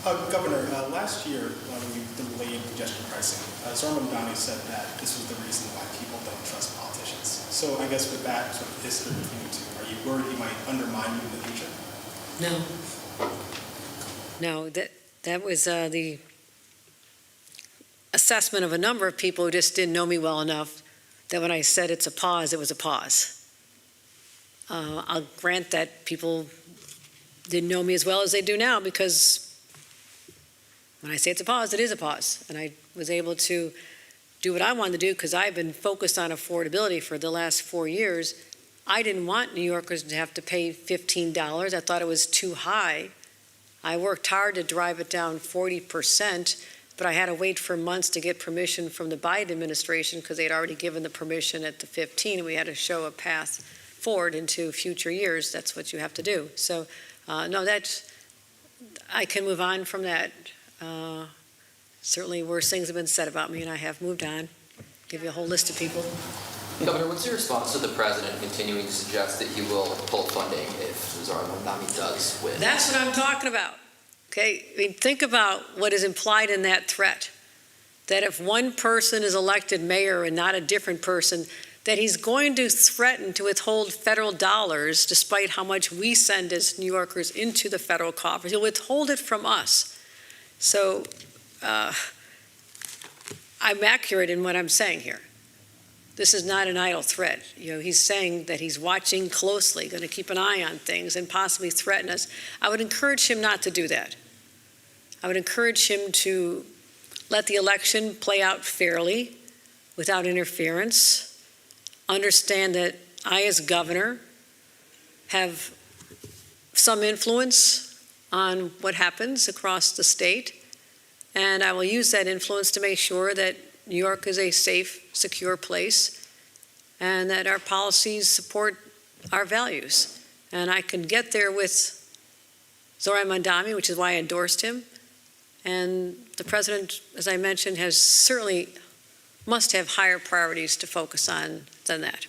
Governor, last year when we delayed congestion pricing, Zohran Mamdani said that this was the reason why people don't trust politicians. So I guess with that sort of history between you two, are you worried he might undermine you in the future? No, that was the assessment of a number of people who just didn't know me well enough that when I said it's a pause, it was a pause. I'll grant that people didn't know me as well as they do now, because when I say it's a pause, it is a pause. And I was able to do what I wanted to do because I've been focused on affordability for the last 4 years. I didn't want New Yorkers to have to pay $15. I thought it was too high. I worked hard to drive it down 40%, but I had to wait for months to get permission from the Biden administration because they had already given the permission at the 15, and we had to show a path forward into future years. That's what you have to do. So, no, I can move on from that. Certainly worse things have been said about me, and I have moved on. Give you a whole list of people. Governor, what's your response to the president continuing to suggest that he will pull funding if Zohran Mamdani does win? That's what I'm talking about. Okay, I mean, think about what is implied in that threat. That if one person is elected mayor and not a different person, that he's going to threaten to withhold federal dollars despite how much we send as New Yorkers into the federal coffers. He'll withhold it from us. So I'm accurate in what I'm saying here. This is not an idle threat. You know, he's saying that he's watching closely, going to keep an eye on things and possibly threaten us. I would encourage him not to do that. I would encourage him to let the election play out fairly, without interference. Understand that I, as governor, have some influence on what happens across the state, and I will use that influence to make sure that New York is a safe, secure place, and that our policies support our values. And I can get there with Zohran Mamdani, which is why I endorsed him. And the president, as I mentioned, must have higher priorities to focus on than that.